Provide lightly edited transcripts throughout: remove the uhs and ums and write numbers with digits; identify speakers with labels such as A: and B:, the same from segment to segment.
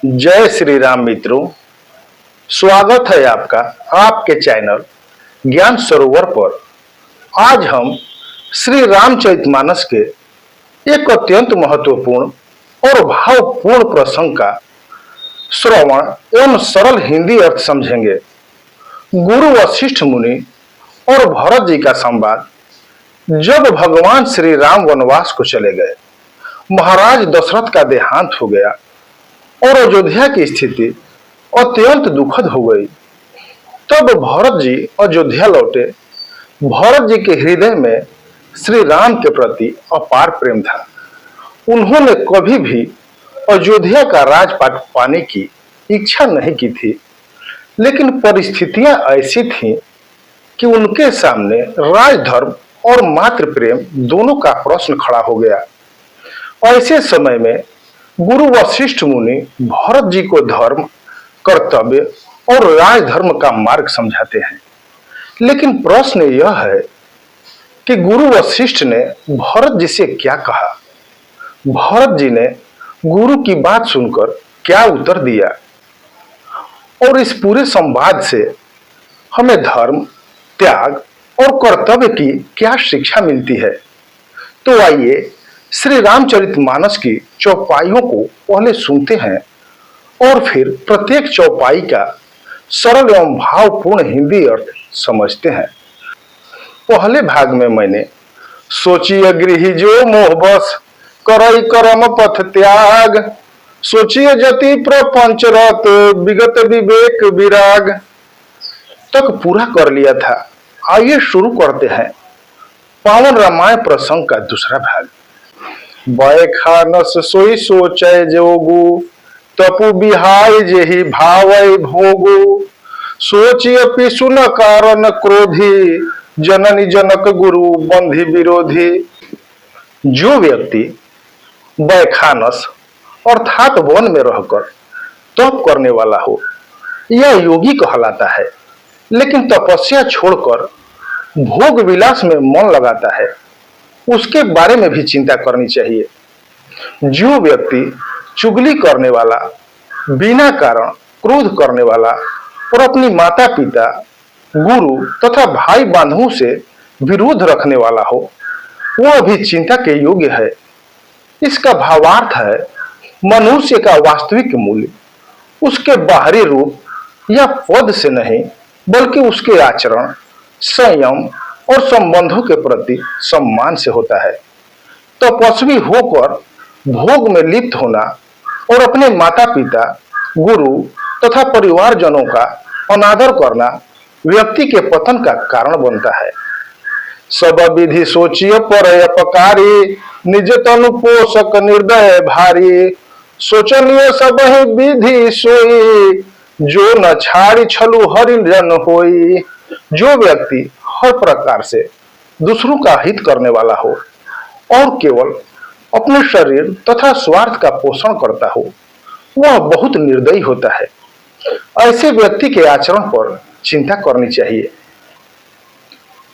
A: जय श्री राम मित्रों। स्वागत है आपका आपके चैनल ज्ञान सरोवर पर। आज हम श्री रामचरितमानस के एक अत्यंत महत्वपूर्ण और भावपूर्ण प्रसंग का श्रवण एवं सरल हिंदी अर्थ समझेंगे। गुरु वशिष्ठ मुनि और भरत जी का संवाद। जब भगवान श्री राम वनवास को चले गए, महाराज दशरथ का देहांत हो गया और अयोध्या की स्थिति अत्यंत दुखद हो गई। तब भरत जी अयोध्या लौटे। भरत जी के हृदय में श्री राम के प्रति अपार प्रेम था। उन्होंने कभी भी अयोध्या का राजपाट पाने की इच्छा नहीं की थी, लेकिन परिस्थितियां ऐसी थीं कि उनके सामने राजधर्म और मातृ प्रेम दोनों का प्रश्न खड़ा हो गया। ऐसे समय में गुरु वशिष्ठ मुनि भरत जी को धर्म, कर्तव्य और राजधर्म का मार्ग समझाते हैं। लेकिन प्रश्न यह है कि गुरु वशिष्ठ ने भरत जी से क्या कहा? भरत जी ने गुरु की बात सुनकर क्या उत्तर दिया? और इस पूरे संवाद से हमें धर्म, त्याग और कर्तव्य की क्या शिक्षा मिलती है? तो आइए श्री रामचरितमानस की चौपाइयों को पहले सुनते हैं और फिर प्रत्येक चौपाई का सरल एवं भावपूर्ण हिंदी अर्थ समझते हैं। पहले भाग में मैंने सोचिए गृही जो मोह बस करई करम पथ त्याग, सोचिए जति प्रपंच रत विगत विवेक विराग तक पूरा कर लिया था। आइए शुरू करते हैं पावन रामायण प्रसंग का दूसरा भाग। बैखानस सोई सोचय जोगु, तपु बिहाय जेहि भावय भोगु, सोचिय पिसु न कारण क्रोधी, जननी जनक गुरु बंधि विरोधी। जो व्यक्ति बैखानस अर्थात वन में रहकर तप करने वाला हो, यह योगी कहलाता है। लेकिन तपस्या छोड़कर भोग विलास में मन लगाता है, उसके बारे में भी चिंता करनी चाहिए। जो व्यक्ति चुगली करने वाला, बिना कारण क्रोध करने वाला और अपनी माता पिता, गुरु तथा भाई बंधुओं से विरोध रखने वाला हो, वह भी चिंता के योग्य है। इसका भावार्थ है मनुष्य का वास्तविक मूल्य उसके बाहरी रूप या पद से नहीं, बल्कि उसके आचरण, संयम और संबंधों के प्रति सम्मान से होता है। तपस्वी होकर भोग में लिप्त होना और अपने माता पिता, गुरु तथा परिवारजनों का अनादर करना व्यक्ति के पतन का कारण बनता है। सब विधि सोचिए पर अपकारी, निज तनु पोषक निर्दय भारी, सोचनीय सब विधि सोई, जो न छाड़ी छलु हरिजन होई। जो व्यक्ति हर प्रकार से दूसरों का हित करने वाला हो और केवल अपने शरीर तथा स्वार्थ का पोषण करता हो, वह बहुत निर्दयी होता है। ऐसे व्यक्ति के आचरण पर चिंता करनी चाहिए।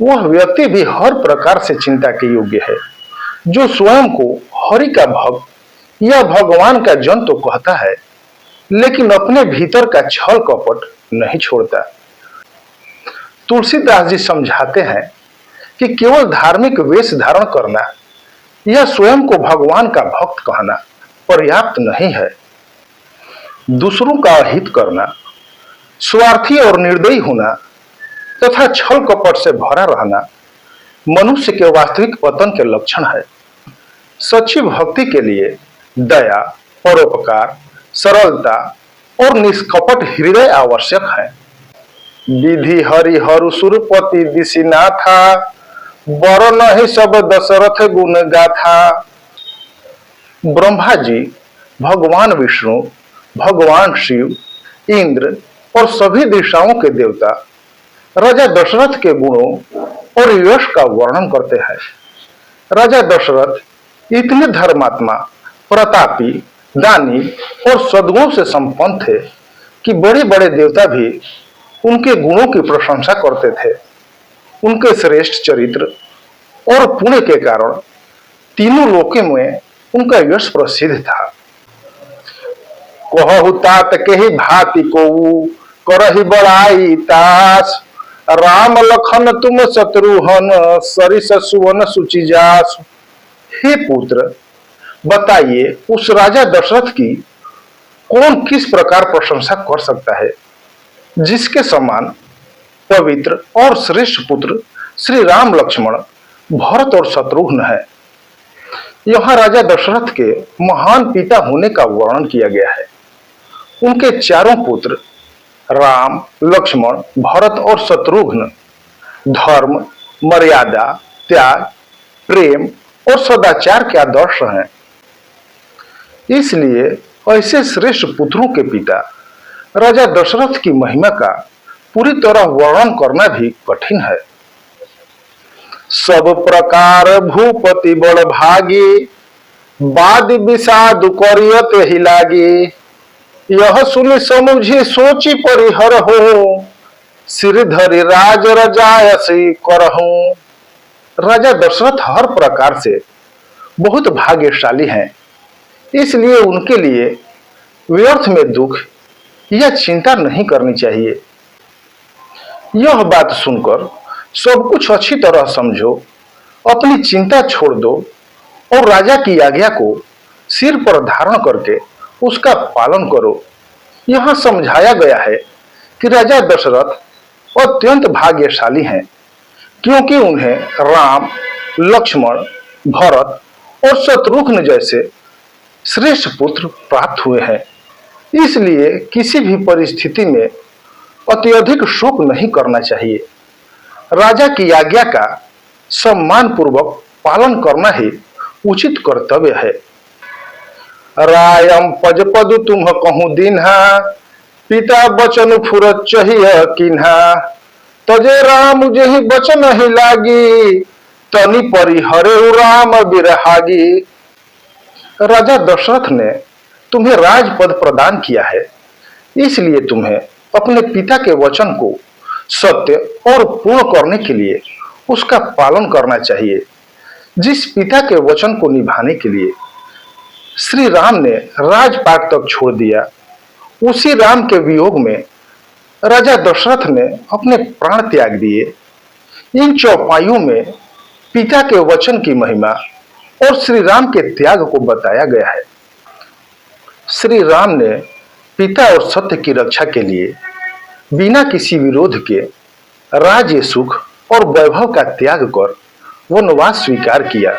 A: वह व्यक्ति भी हर प्रकार से चिंता के योग्य है जो स्वयं को हरि का भक्त या भगवान का जन तो कहता है, लेकिन अपने भीतर का छल कपट नहीं छोड़ता। तुलसीदास जी समझाते हैं कि केवल धार्मिक वेश धारण करना या स्वयं को भगवान का भक्त कहना पर्याप्त नहीं है। दूसरों का हित करना, स्वार्थी और निर्दयी होना तथा छल कपट से भरा रहना मनुष्य के वास्तविक पतन के लक्षण है। सच्ची भक्ति के लिए दया, परोपकार, सरलता और निष्कपट हृदय आवश्यक है। विधि हरि हरु सुरपति दिशिनाथा, बर नहीं सब दशरथ गुण गाथा। ब्रह्मा जी, भगवान विष्णु, भगवान शिव, इंद्र और सभी दिशाओं के देवता राजा दशरथ के गुणों और यश का वर्णन करते हैं। राजा दशरथ इतने धर्मात्मा, प्रतापी, दानी और सद्गुणों से संपन्न थे कि बड़े बड़े देवता भी उनके गुणों की प्रशंसा करते थे। उनके श्रेष्ठ चरित्र और पुण्य के कारण तीनों लोकों में उनका यश प्रसिद्ध था। कहु तात के ही भांति को करहि बड़ाई तास। राम लखन तुम शत्रुघ्न सरिस सुवन सुचि जास। हे पुत्र, बताइए उस राजा दशरथ की कौन किस प्रकार प्रशंसा कर सकता है जिसके समान पवित्र और श्रेष्ठ पुत्र श्री राम लक्ष्मण भरत और शत्रुघ्न है। यहाँ राजा दशरथ के महान पिता होने का वर्णन किया गया है। उनके चारों पुत्र राम, लक्ष्मण, भरत और शत्रुघ्न धर्म, मर्यादा, त्याग, प्रेम और सदाचार के आदर्श हैं। इसलिए ऐसे श्रेष्ठ पुत्रों के पिता राजा दशरथ की महिमा का पूरी तरह वर्णन करना भी कठिन है। सब प्रकार भूपति बड़ भागी, बाद विषाद करियत ही लागी। यह सुनि समुझी सोची परिहर हो, सिरधरि राज रजायसी करहूं। राजा दशरथ हर प्रकार से बहुत भाग्यशाली हैं, इसलिए उनके लिए व्यर्थ में दुख या चिंता नहीं करनी चाहिए। यह बात सुनकर सब कुछ अच्छी तरह समझो, अपनी चिंता छोड़ दो और राजा की आज्ञा को सिर पर धारण करके उसका पालन करो। यहाँ समझाया गया है कि राजा दशरथ अत्यंत भाग्यशाली हैं, क्योंकि उन्हें राम, लक्ष्मण, भरत और शत्रुघ्न जैसे श्रेष्ठ पुत्र प्राप्त हुए हैं। इसलिए किसी भी परिस्थिति में अत्यधिक शोक नहीं करना चाहिए। राजा की आज्ञा का सम्मान पूर्वक पालन करना ही उचित कर्तव्य है। रायम पज पदु तुम कहूं दीन्हा, पिता बचन फुरत चाहिए किन्हा। तजे राम जेहि बचन ही लागी, तनि परिहरे राम बिरहागी। राजा दशरथ ने तुम्हें राजपद प्रदान किया है, इसलिए तुम्हें अपने पिता के वचन को सत्य और पूर्ण करने के लिए उसका पालन करना चाहिए। जिस पिता के वचन को निभाने के लिए श्री राम ने राजपाट तक छोड़ दिया, उसी राम के वियोग में राजा दशरथ ने अपने प्राण त्याग दिए। इन चौपाइयों में पिता के वचन की महिमा और श्री राम के त्याग को बताया गया है। श्री राम ने पिता और सत्य की रक्षा के लिए बिना किसी विरोध के राज्य, सुख और वैभव का त्याग कर वनवास स्वीकार किया।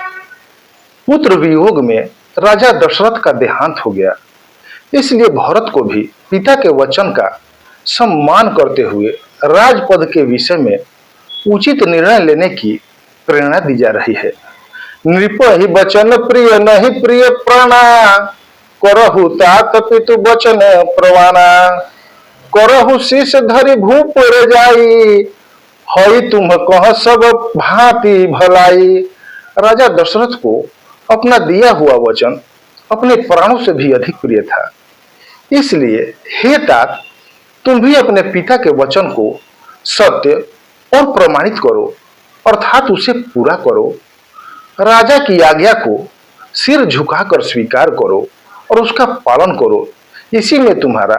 A: पुत्र वियोग में राजा दशरथ का देहांत हो गया, इसलिए भरत को भी पिता के वचन का सम्मान करते हुए राजपद के विषय में उचित निर्णय लेने की प्रेरणा दी जा रही है। नृप ही बचन प्रिय नहीं प्रिय प्राणा, करहु तात पितु बचन प्रवाना। करहु शीश धरि भूप जाई, हई तुम कह सब भांति भलाई। राजा दशरथ को अपना दिया हुआ वचन अपने प्राणों से भी अधिक प्रिय था, इसलिए हे तात, तुम भी अपने पिता के वचन को सत्य और प्रमाणित करो, अर्थात उसे पूरा करो। राजा की आज्ञा को सिर झुकाकर स्वीकार करो और उसका पालन करो, इसी में तुम्हारा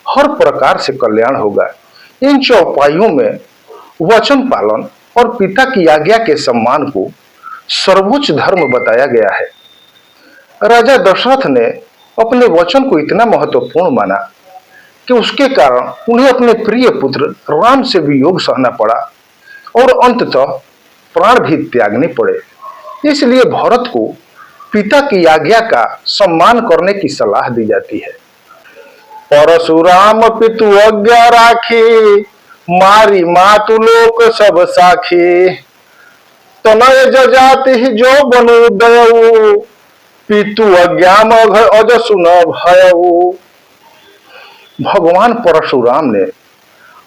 A: हर प्रकार से कल्याण होगा। इन चौपाइयों में वचन पालन और पिता की आज्ञा के सम्मान को सर्वोच्च धर्म बताया गया है। राजा दशरथ ने अपने वचन को इतना महत्वपूर्ण माना कि उसके कारण उन्हें अपने प्रिय पुत्र राम से वियोग सहना पड़ा और अंततः प्राण भी त्यागने पड़े। इसलिए भरत को पिता की आज्ञा का सम्मान करने की सलाह दी जाती है। परशुराम पितु आज्ञा राखी, मारी मातु लोक सब साखी। तनय जजाति जो बनु दयऊ, पितु आज्ञा मघ अज सुन भयऊ। भगवान परशुराम ने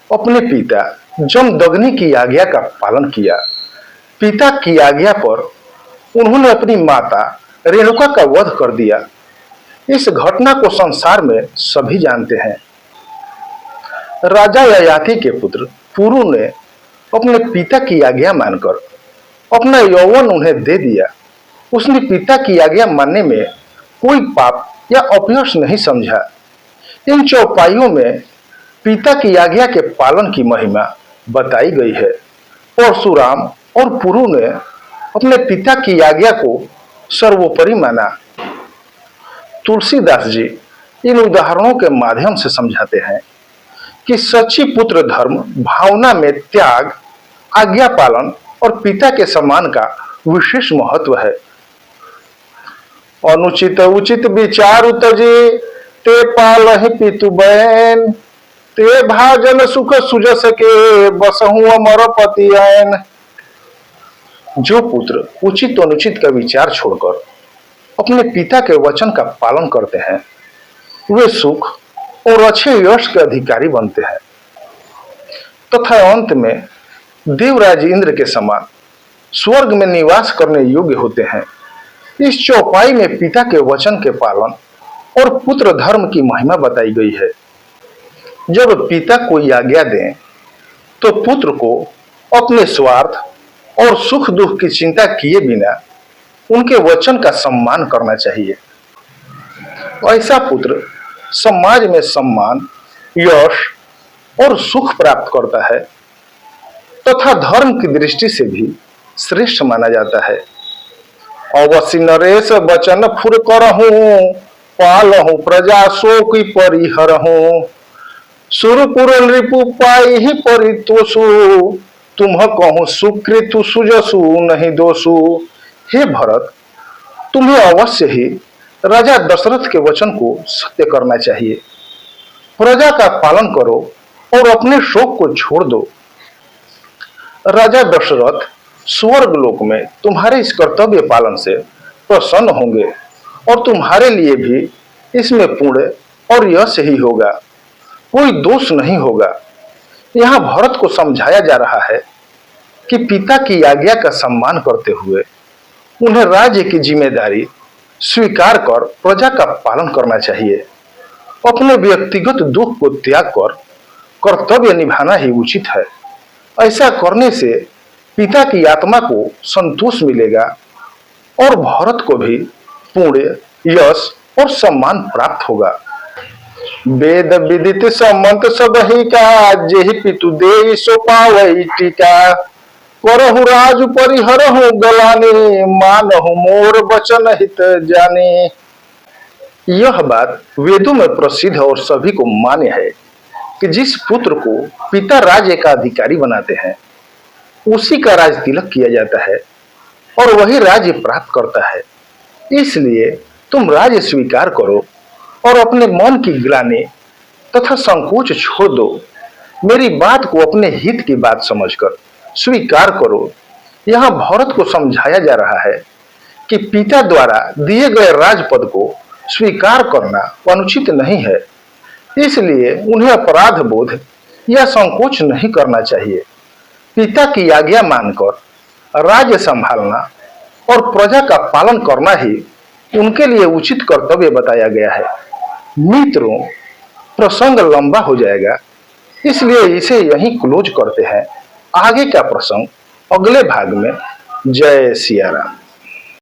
A: अपने पिता जमदग्नि की आज्ञा का पालन किया। पिता की आज्ञा पर उन्होंने अपनी माता रेणुका का वध कर दिया। इस घटना को संसार में सभी जानते हैं। राजा ययाति के पुत्र पुरु ने अपने पिता की आज्ञा मानकर अपना यौवन उन्हें दे दिया। उसने पिता की आज्ञा मानने में कोई पाप या अपयश नहीं समझा। इन चौपाइयों में पिता की आज्ञा के पालन की महिमा बताई गई है। परशुराम और पुरु ने अपने पिता की आज्ञा को सर्वोपरि माना। तुलसीदास जी इन उदाहरणों के माध्यम से समझाते हैं कि सच्ची पुत्र धर्म भावना में त्याग, आज्ञा पालन और पिता के सम्मान का विशेष महत्व है। अनुचित उचित विचार तजे, ते पालहि पितु बैन, ते भाजन सुख सुजस के, बसहु अमर पति ऐन। जो पुत्र उचित अनुचित का विचार छोड़कर अपने पिता के वचन का पालन करते हैं, वे सुख और अच्छे यश के अधिकारी बनते हैं तथा अंत में देवराज इंद्र के समान स्वर्ग में निवास करने योग्य होते हैं। इस चौपाई में पिता के वचन के पालन और पुत्र धर्म की महिमा बताई गई है। जब पिता कोई आज्ञा दें तो पुत्र को अपने स्वार्थ और सुख दुख की चिंता किए बिना उनके वचन का सम्मान करना चाहिए। ऐसा पुत्र समाज में सम्मान, यश और सुख प्राप्त करता है तथा धर्म की दृष्टि से भी श्रेष्ठ माना जाता है। अवश्य नरेश बचन फुर करहूं, पालहूं प्रजा शोक परिहरहूं, सुरपुर नृपु पाई ही परितोषु, तुम कहूं सुकृतु सुजसु नहीं दोषु। हे भरत, तुम्हें अवश्य ही राजा दशरथ के वचन को सत्य करना चाहिए। प्रजा का पालन करो और अपने शोक को छोड़ दो। राजा दशरथ स्वर्ग लोक में तुम्हारे इस कर्तव्य पालन से प्रसन्न होंगे और तुम्हारे लिए भी इसमें पुण्य और यश ही होगा, कोई दोष नहीं होगा। यहाँ भरत को समझाया जा रहा है कि पिता की आज्ञा का सम्मान करते हुए उन्हें राज्य की जिम्मेदारी स्वीकार कर प्रजा का पालन करना चाहिए। अपने व्यक्तिगत दुख को त्याग कर कर्तव्य निभाना ही उचित है। ऐसा करने से पिता की आत्मा को संतोष मिलेगा और भरत को भी पुण्य, यश और सम्मान प्राप्त होगा। वेद विदित सम्मत सब ही का, जेहि पितु देहि सो पावई टीका, करहु राज परिहरहु गलाने, मानहु मोर वचन हित जाने। यह बात वेदों में प्रसिद्ध और सभी को मान्य है कि जिस पुत्र को पिता राज्य का अधिकारी बनाते हैं उसी का राज तिलक किया जाता है और वही राज्य प्राप्त करता है। इसलिए तुम राज्य स्वीकार करो और अपने मन की ग्लानि तथा संकोच छोड़ दो। मेरी बात को अपने हित की बात समझकर स्वीकार करो। यहाँ भरत को समझाया जा रहा है कि पिता द्वारा दिए गए राजपद को स्वीकार करना अनुचित नहीं है, इसलिए उन्हें अपराध बोध या संकोच नहीं करना चाहिए। पिता की आज्ञा मानकर राज्य संभालना और प्रजा का पालन करना ही उनके लिए उचित कर्तव्य बताया गया है। मित्रों, प्रसंग लंबा हो जाएगा, इसलिए इसे यहीं क्लोज करते हैं। आगे का प्रसंग अगले भाग में। जय सिया राम।